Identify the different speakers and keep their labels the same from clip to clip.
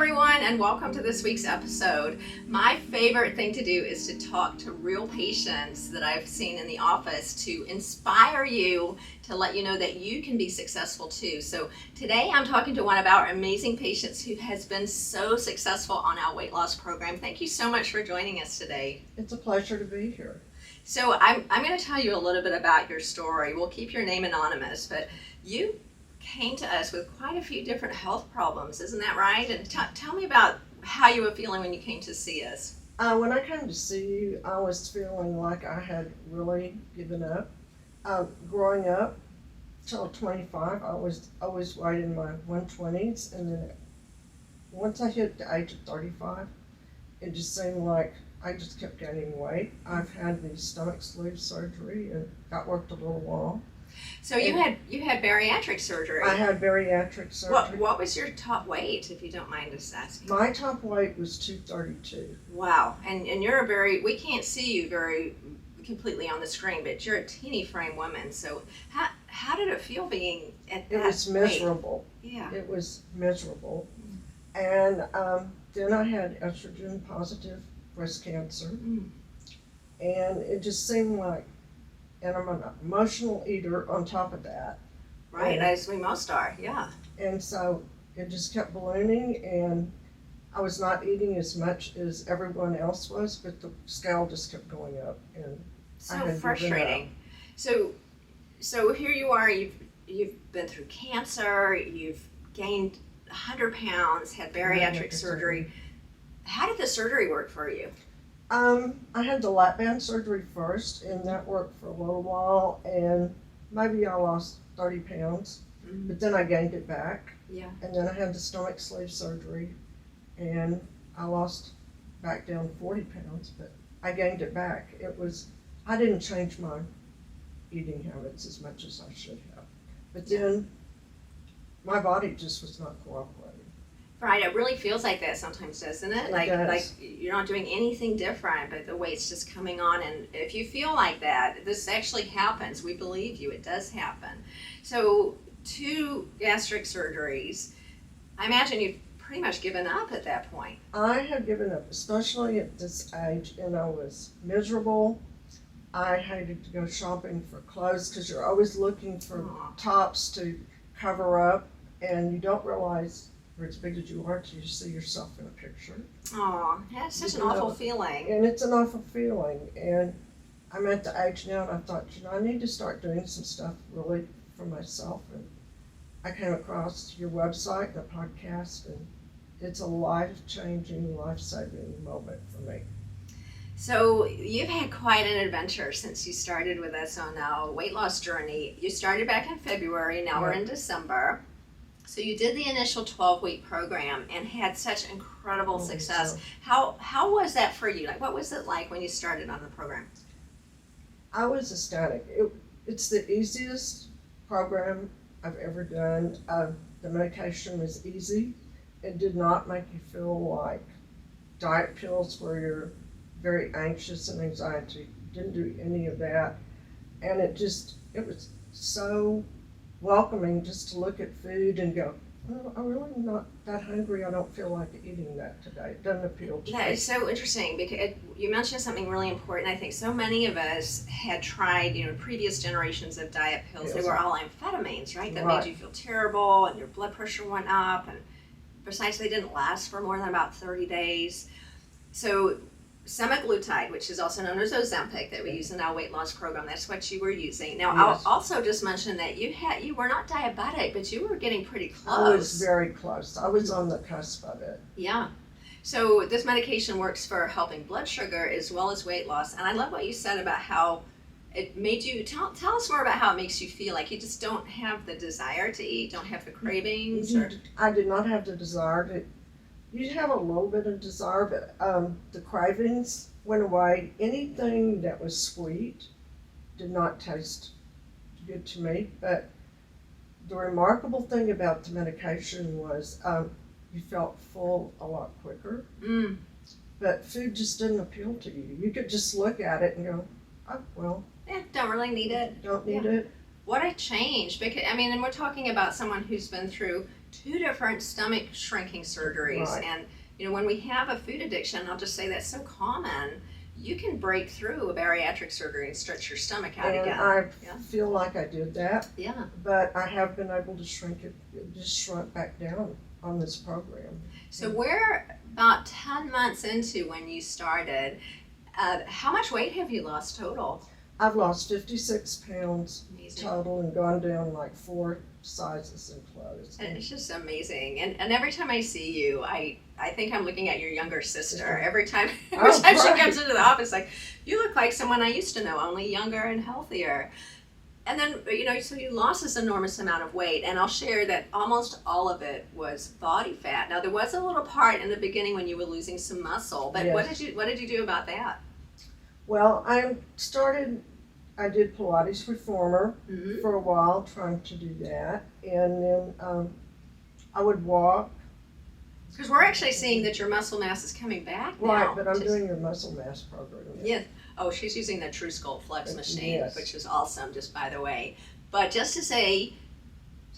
Speaker 1: everyone, and welcome to this week's episode. My favorite thing to do is to talk to real patients that I've seen in the office to inspire you, to let you know that you can be successful too. So today I'm talking to one of our amazing patients who has been so successful on our weight loss program. Thank you so much for joining us today.
Speaker 2: It's a pleasure to be here.
Speaker 1: So I'm going to tell you a little bit about your story. We'll keep your name anonymous, but you came to us with quite a few different health problems, isn't that right? And tell me about how you were feeling when you came to see us.
Speaker 2: When I came to see you, I was feeling like I had really given up. Growing up till 25, I was always weighed in my 120s, and then once I hit the age of 35, it just seemed like I just kept gaining weight. I've had the stomach sleeve surgery and got worked a little while.
Speaker 1: So you had bariatric surgery.
Speaker 2: I had bariatric surgery.
Speaker 1: What was your top weight, if you don't mind us asking?
Speaker 2: My top weight was 232.
Speaker 1: Wow, and you're we can't see you very completely on the screen, but you're a teeny frame woman. So how did it feel being at that weight?
Speaker 2: It was miserable.
Speaker 1: Yeah.
Speaker 2: It was miserable. And then I had estrogen positive breast cancer. And it just seemed like, and I'm an emotional eater on top of that.
Speaker 1: Right, as we most are, yeah.
Speaker 2: And so it just kept ballooning, and I was not eating as much as everyone else was, but the scale just kept going up. And
Speaker 1: so frustrating. So here you are, you've been through cancer, you've gained 100 pounds, had bariatric surgery. How did the surgery work for you?
Speaker 2: I had the lap band surgery first, and that worked for a little while, and maybe I lost 30 pounds, but then I gained it back.
Speaker 1: Yeah.
Speaker 2: And then I had the stomach sleeve surgery, and I lost back down 40 pounds, but I gained it back. I didn't change my eating habits as much as I should have, but then my body just was not cooperating.
Speaker 1: Right, it really feels like that sometimes, doesn't it? Like you're not doing anything different, but the weight's just coming on. And if you feel like that, this actually happens. We believe you, it does happen. So 2 gastric surgeries, I imagine you've pretty much given up at that point.
Speaker 2: I had given up, especially at this age, and I was miserable. I hated to go shopping for clothes because you're always looking for tops to cover up, and you don't realize as big as you are till you see yourself in a picture.
Speaker 1: Oh, that's such an awful feeling.
Speaker 2: And it's an awful feeling. And I'm at the age now, and I thought, I need to start doing some stuff really for myself. And I came across your website, the podcast, and it's a life-changing, life-saving moment for me.
Speaker 1: So you've had quite an adventure since you started with us on our weight loss journey. You started back in February, now we're in December. So you did the initial 12-week program and had such incredible success. How was that for you? Like, what was it like when you started on the program?
Speaker 2: I was ecstatic. It's the easiest program I've ever done. The medication was easy. It did not make you feel like diet pills where you're very anxious and anxiety. Didn't do any of that. And it was so welcoming just to look at food and go, well, I'm really not that hungry. I don't feel like eating that today. It doesn't appeal to me.
Speaker 1: That is so interesting because you mentioned something really important. I think so many of us had tried, previous generations of diet pills. They were all amphetamines, right? That made you feel terrible and your blood pressure went up. And besides, they didn't last for more than about 30 days. So semaglutide, which is also known as Ozempic, that we use in our weight loss program, that's what you were using. Now, I'll also just mention that you were not diabetic, but you were getting pretty close.
Speaker 2: I was very close. I was on the cusp of it.
Speaker 1: Yeah. So this medication works for helping blood sugar as well as weight loss. And I love what you said about how it made you, tell us more about how it makes you feel. Like you just don't have the desire to eat, don't have the cravings?
Speaker 2: I did not have the desire to. You have a little bit of desire, but the cravings went away. Anything that was sweet did not taste good to me. But the remarkable thing about the medication was you felt full a lot quicker. But food just didn't appeal to you. You could just look at it and go, oh, well.
Speaker 1: Yeah, don't really need it.
Speaker 2: Don't need it.
Speaker 1: What a change. Because, and we're talking about someone who's been through 2 different stomach shrinking surgeries.
Speaker 2: Right.
Speaker 1: And, you know, when we have a food addiction, I'll just say that's so common, you can break through a bariatric surgery and stretch your stomach out
Speaker 2: And
Speaker 1: again.
Speaker 2: I
Speaker 1: Yeah.
Speaker 2: feel like I did that,
Speaker 1: Yeah.
Speaker 2: but I have been able to shrink it, just shrunk back down on this program.
Speaker 1: So we're about 10 months into when you started. How much weight have you lost total?
Speaker 2: I've lost 56 pounds
Speaker 1: Amazing.
Speaker 2: total and gone down like 4 sizes in clothes.
Speaker 1: And it's just amazing. And every time I see you, I think I'm looking at your younger sister. Every time she comes into the office, like, you look like someone I used to know, only younger and healthier. And then, you know, so you lost this enormous amount of weight, and I'll share that almost all of it was body fat. Now, there was a little part in the beginning when you were losing some muscle, but
Speaker 2: Yes.
Speaker 1: what did you do about that?
Speaker 2: Well, I did Pilates reformer
Speaker 1: Mm-hmm.
Speaker 2: for a while, trying to do that, and then I would walk.
Speaker 1: Because we're actually seeing that your muscle mass is coming back now.
Speaker 2: Right, but I'm doing your muscle mass program.
Speaker 1: Yeah. Oh, she's using the True Sculpt Flex machine,
Speaker 2: Yes.
Speaker 1: which is awesome, just by the way. But just to say,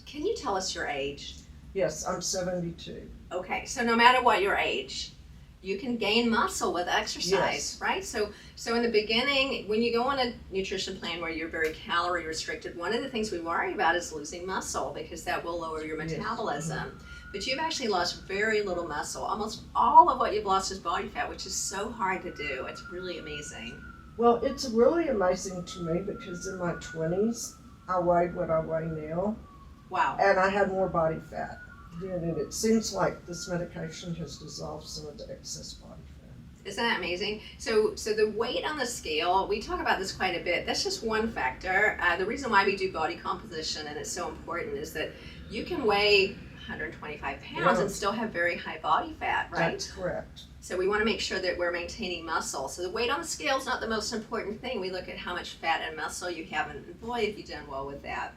Speaker 1: can you tell us your age?
Speaker 2: Yes, I'm 72.
Speaker 1: Okay, so no matter what your age, you can gain muscle with exercise,
Speaker 2: Yes.
Speaker 1: right? So in the beginning, when you go on a nutrition plan where you're very calorie restricted, one of the things we worry about is losing muscle because that will lower your
Speaker 2: Yes.
Speaker 1: metabolism. But you've actually lost very little muscle. Almost all of what you've lost is body fat, which is so hard to do. It's really amazing.
Speaker 2: Well, it's really amazing to me because in my 20s, I weighed what I weigh now,
Speaker 1: Wow.
Speaker 2: and I had more body fat then, and it seems like this medication has dissolved some of the excess body fat.
Speaker 1: Isn't that amazing? So the weight on the scale, we talk about this quite a bit. That's just one factor. The reason why we do body composition and it's so important is that you can weigh 125 pounds and still have very high body fat, right?
Speaker 2: That's correct.
Speaker 1: So we want to make sure that we're maintaining muscle. So the weight on the scale is not the most important thing. We look at how much fat and muscle you have, and boy, have you done well with that.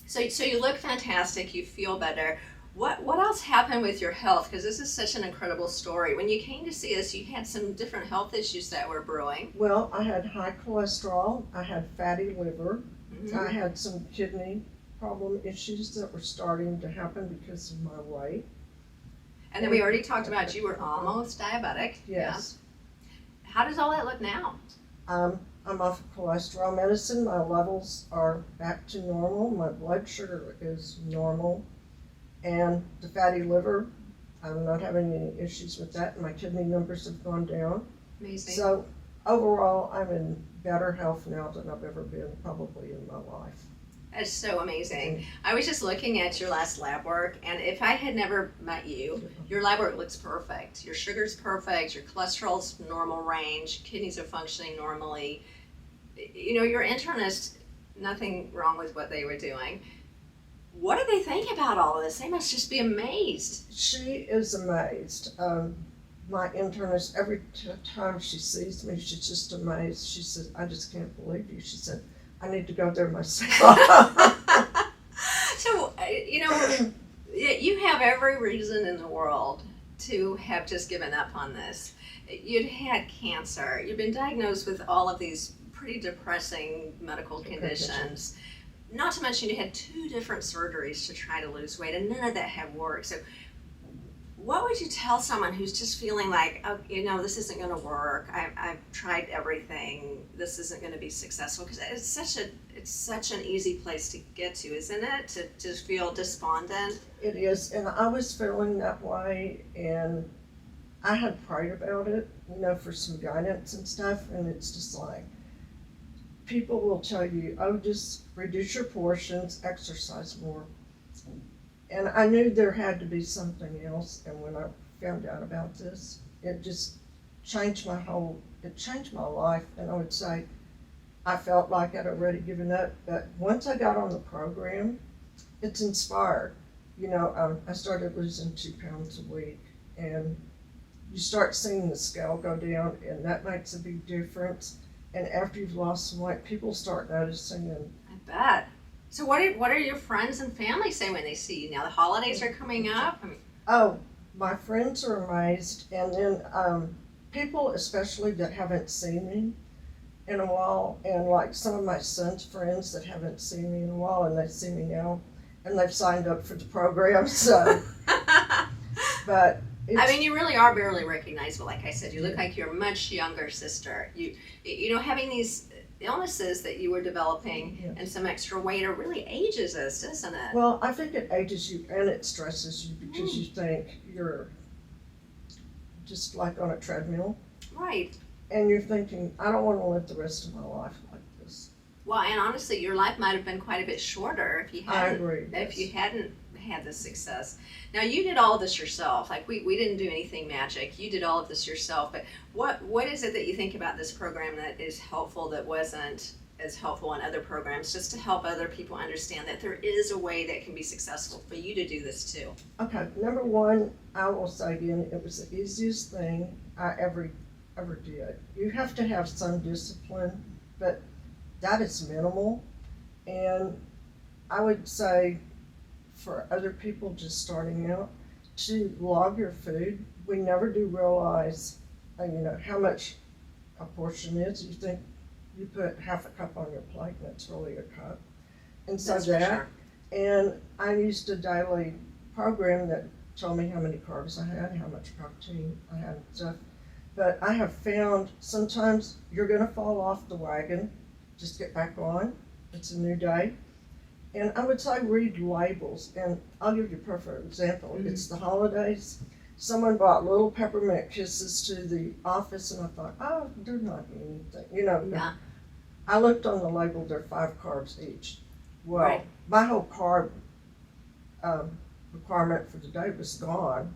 Speaker 1: So you look fantastic. You feel better. What else happened with your health? Because this is such an incredible story. When you came to see us, you had some different health issues that were brewing.
Speaker 2: Well, I had high cholesterol, I had fatty liver,
Speaker 1: Mm-hmm.
Speaker 2: I had some kidney problem issues that were starting to happen because of my weight.
Speaker 1: And then we already talked about you were almost diabetic.
Speaker 2: Yes.
Speaker 1: Yeah. How does all that look now?
Speaker 2: I'm off of cholesterol medicine. My levels are back to normal. My blood sugar is normal. And the fatty liver, I'm not having any issues with that. My kidney numbers have gone down.
Speaker 1: Amazing.
Speaker 2: So overall, I'm in better health now than I've ever been probably in my life.
Speaker 1: That's so amazing. I was just looking at your last lab work, and if I had never met you, your lab work looks perfect. Your sugar's perfect, your cholesterol's normal range, kidneys are functioning normally. You know, your internist, nothing wrong with what they were doing. What do they think about all of this? They must just be amazed.
Speaker 2: She is amazed. My internist, every time she sees me, she's just amazed. She says, I just can't believe you. She said, I need to go there myself.
Speaker 1: So, you know, you have every reason in the world to have just given up on this. You'd had cancer. You've been diagnosed with all of these pretty depressing medical conditions. Not to mention you had 2 different surgeries to try to lose weight, and none of that have worked. So what would you tell someone who's just feeling like, oh, you know, this isn't going to work. I've tried everything. This isn't going to be successful, because it's such an easy place to get to, isn't it? To just feel despondent.
Speaker 2: It is, and I was feeling that way, and I had prayed about it, you know, for some guidance and stuff, and it's just like, people will tell you, oh, just reduce your portions, exercise more. And I knew there had to be something else, and when I found out about this, it just changed my life, and I would say I felt like I'd already given up, but once I got on the program, it's inspired. You know, I started losing 2 pounds a week, and you start seeing the scale go down, and that makes a big difference. And after you've lost some weight, people start noticing. And
Speaker 1: I bet. So what are your friends and family say when they see you now? The holidays are coming up. I mean,
Speaker 2: oh, my friends are amazed, and then people especially that haven't seen me in a while, and like some of my son's friends that haven't seen me in a while, and they see me now, and they've signed up for the program, so, but
Speaker 1: I mean, you really are barely recognizable. Like I said, you look like your much younger sister. You know, having these illnesses that you were developing and some extra weight are really ages us, doesn't it?
Speaker 2: Well, I think it ages you and it stresses you because you think you're just like on a treadmill.
Speaker 1: Right.
Speaker 2: And you're thinking, I don't want to live the rest of my life like this.
Speaker 1: Well, and honestly, your life might have been quite a bit shorter if you hadn't had this success. Now, you did all of this yourself. Like we didn't do anything magic. You did all of this yourself. But what is it that you think about this program that is helpful that wasn't as helpful in other programs, just to help other people understand that there is a way that can be successful for you to do this too?
Speaker 2: Okay, number one, I will say again, it was the easiest thing I ever did. You have to have some discipline, but that is minimal. And I would say for other people just starting out, to log your food. We never do realize, how much a portion is. You think you put half a cup on your plate and it's really a cup. And so and I used a daily program that told me how many carbs I had, how much protein I had and stuff. But I have found sometimes you're gonna fall off the wagon, just get back on. It's a new day. And I would say read labels, and I'll give you a perfect example. Mm-hmm. It's the holidays. Someone brought little peppermint kisses to the office, and I thought, oh, they're not anything,
Speaker 1: Yeah.
Speaker 2: I looked on the label, they're 5 carbs each. Well, my whole carb requirement for the day was gone,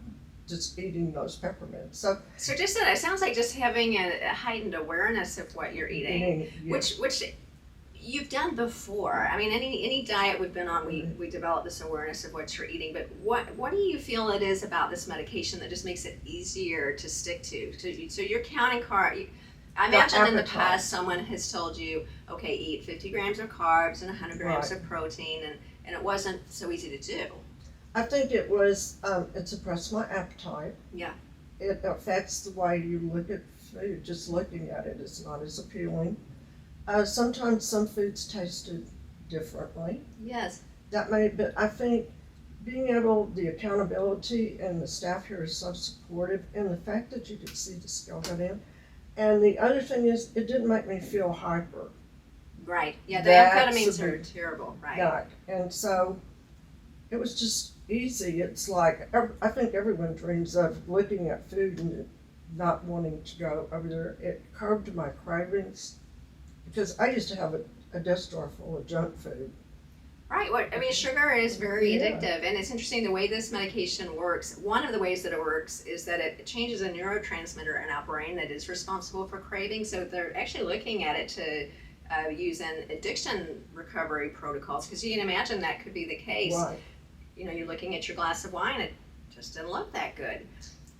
Speaker 2: just eating those peppermints. So
Speaker 1: just it sounds like just having a heightened awareness of what you're eating, which you've done before. I mean, any diet we've been on, we develop this awareness of what you're eating. But what do you feel it is about this medication that just makes it easier to stick to? So you're counting carbs. I imagine in the past someone has told you, okay, eat 50 grams of carbs and 100 grams of protein, and it wasn't so easy to do.
Speaker 2: I think it was, it suppressed my appetite.
Speaker 1: Yeah.
Speaker 2: It affects the way you look at food. Just looking at it is not as appealing. Sometimes some foods tasted differently.
Speaker 1: Yes.
Speaker 2: But I think being able, the accountability, and the staff here is so supportive, and the fact that you could see the scale go down. And the other thing is, it didn't make me feel hyper.
Speaker 1: Right. Yeah, the amphetamines are terrible. Right.
Speaker 2: Yeah. And so it was just easy. It's like, I think everyone dreams of looking at food and not wanting to go over there. It curbed my cravings, because I used to have a desk drawer full of junk food.
Speaker 1: Right. Sugar is very addictive, and it's interesting the way this medication works. One of the ways that it works is that it changes a neurotransmitter in our brain that is responsible for craving. So they're actually looking at it to use in addiction recovery protocols, because you can imagine that could be the case.
Speaker 2: Right.
Speaker 1: You're looking at your glass of wine, it just didn't look that good.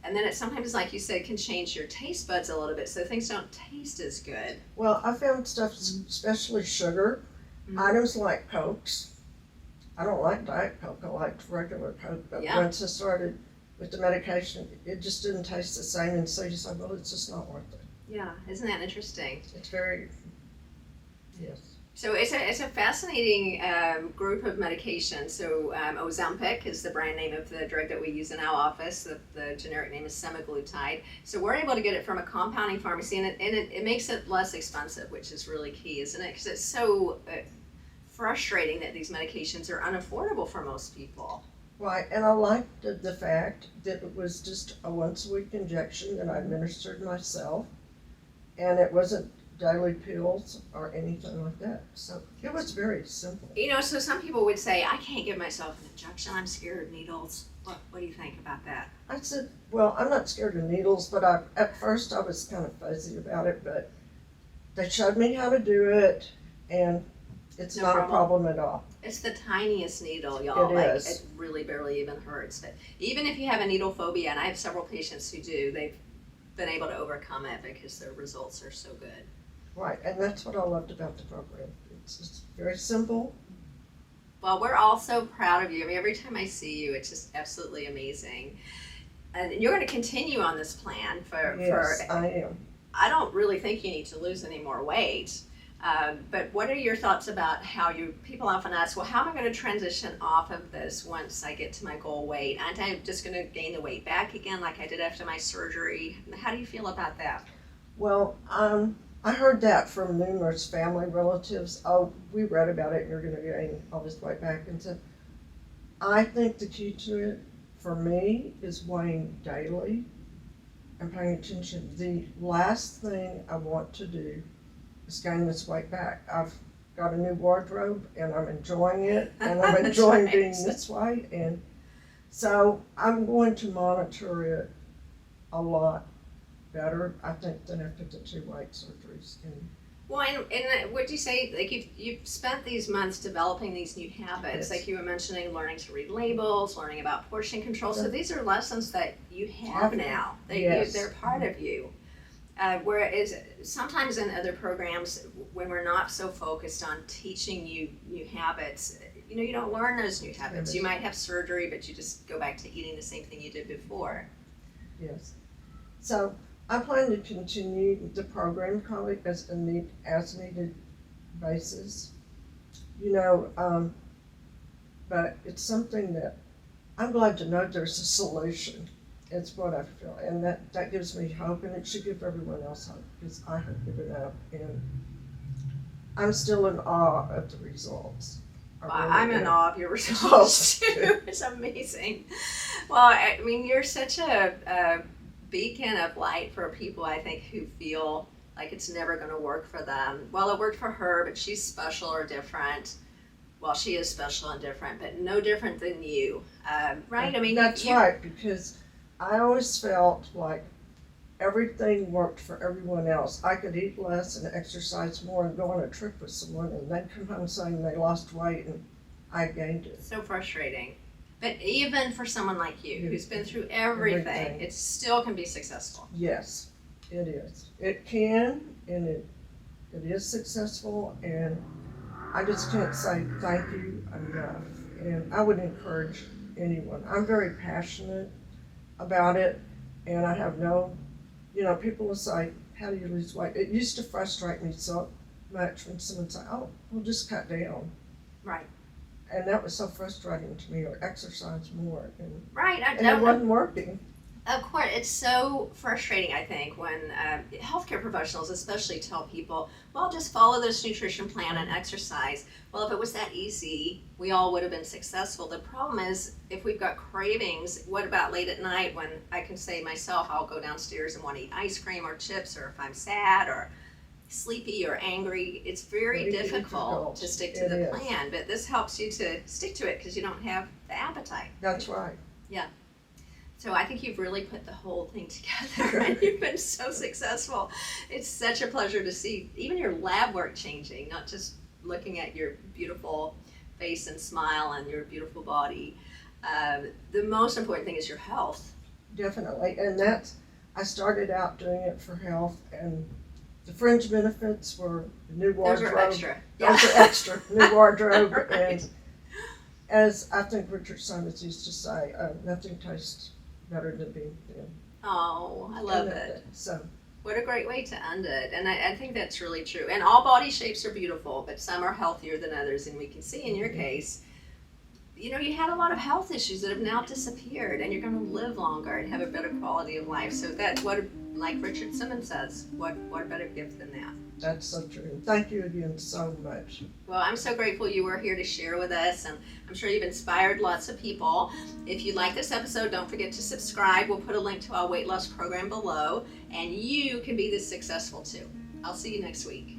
Speaker 1: And then it sometimes, like you said, can change your taste buds a little bit, so things don't taste as good.
Speaker 2: Well, I found stuff, especially sugar, items like Cokes. I don't like Diet Coke, I liked regular Coke, but once I started with the medication, it just didn't taste the same, and so you say, well, it's just not worth it.
Speaker 1: Yeah, isn't that interesting?
Speaker 2: It's very, yes.
Speaker 1: So it's a fascinating group of medications. So Ozempic is the brand name of the drug that we use in our office. The generic name is semaglutide. So we're able to get it from a compounding pharmacy, and it makes it less expensive, which is really key, isn't it? Because it's so frustrating that these medications are unaffordable for most people.
Speaker 2: Right, and I liked the fact that it was just a once-a-week injection that I administered myself, and it wasn't daily pills or anything like that. So it was very simple.
Speaker 1: So some people would say, I can't give myself an injection, I'm scared of needles. What do you think about that?
Speaker 2: I said, well, I'm not scared of needles, but at first I was kind of fuzzy about it, but they showed me how to do it, and it's not a problem at all.
Speaker 1: It's the tiniest needle, y'all.
Speaker 2: It is.
Speaker 1: It really barely even hurts. But even if you have a needle phobia, and I have several patients who do, they've been able to overcome it because their results are so good.
Speaker 2: Right, and that's what I loved about the program. It's just very simple.
Speaker 1: Well, we're all so proud of you. I mean, every time I see you, it's just absolutely amazing. And you're going to continue on this plan
Speaker 2: Yes, I am.
Speaker 1: I don't really think you need to lose any more weight. But what are your thoughts about how people often ask, well, how am I going to transition off of this once I get to my goal weight? Aren't I just going to gain the weight back again like I did after my surgery? How do you feel about that?
Speaker 2: Well, I heard that from numerous family relatives. Oh, we read about it and you're going to gain all this weight back. And so I think the key to it for me is weighing daily and paying attention. The last thing I want to do is gain this weight back. I've got a new wardrobe and I'm enjoying it and I'm enjoying being this weight. And so I'm going to monitor it a lot better, I think, than after the 2 weight surgeries.
Speaker 1: Well, and what do you say, like you've spent these months developing these new habits,
Speaker 2: Yes.
Speaker 1: like you were mentioning, learning to read labels, learning about portion control. So these are lessons that you have now. They're part of you. Whereas sometimes in other programs, when we're not so focused on teaching you new habits, you don't learn those new habits. You might have surgery, but you just go back to eating the same thing you did before.
Speaker 2: Yes. So I plan to continue the program, probably as a needed basis. But it's something that I'm glad to know there's a solution. It's what I feel, and that gives me hope, and it should give everyone else hope, because I have given up, and I'm still in awe of the results.
Speaker 1: I'm in awe of your results too. It's amazing. Well, I mean, you're such a beacon of light for people, I think, who feel like it's never going to work for them. Well, it worked for her, but she's special or different. Well, she is special and different, but no different than you, right? I mean,
Speaker 2: that's right, because I always felt like everything worked for everyone else. I could eat less and exercise more and go on a trip with someone, and they'd come home saying they lost weight and I gained it.
Speaker 1: So frustrating. But even for someone like you, who's been through everything, it still can be successful.
Speaker 2: Yes, it is. It can, and it is successful, and I just can't say thank you enough. And I would encourage anyone. I'm very passionate about it, and I have people will say, how do you lose weight? It used to frustrate me so much when someone said, oh, we'll just cut down.
Speaker 1: Right.
Speaker 2: And that was so frustrating to me, or exercise more. And,
Speaker 1: right.
Speaker 2: And it wasn't working.
Speaker 1: Of course, it's so frustrating, I think, when healthcare professionals especially tell people, well, just follow this nutrition plan and exercise. Well, if it was that easy, we all would have been successful. The problem is, if we've got cravings, what about late at night when I can say myself, I'll go downstairs and want to eat ice cream or chips, or if I'm sad or sleepy or angry, it's very difficult to stick to the plan. But this helps you to stick to it because you don't have the appetite.
Speaker 2: That's right.
Speaker 1: Yeah. So I think you've really put the whole thing together, and you've been so successful. It's such a pleasure to see even your lab work changing, not just looking at your beautiful face and smile and your beautiful body. The most important thing is your health.
Speaker 2: Definitely, and I started out doing it for health, and the fringe benefits were the new wardrobe.
Speaker 1: Those are extra.
Speaker 2: Those are extra, new wardrobe,
Speaker 1: right.
Speaker 2: And as I think Richard Simmons used to say, nothing tastes better than being thin.
Speaker 1: Oh, I love it.
Speaker 2: So,
Speaker 1: what a great way to end it. And I think that's really true. And all body shapes are beautiful, but some are healthier than others. And we can see in your case, you had a lot of health issues that have now disappeared, and you're going to live longer and have a better quality of life. So that's like Richard Simmons says, what a better gift than that.
Speaker 2: That's so true. Thank you again so much.
Speaker 1: Well, I'm so grateful you were here to share with us, and I'm sure you've inspired lots of people. If you like this episode, don't forget to subscribe. We'll put a link to our weight loss program below, and you can be this successful too. I'll see you next week.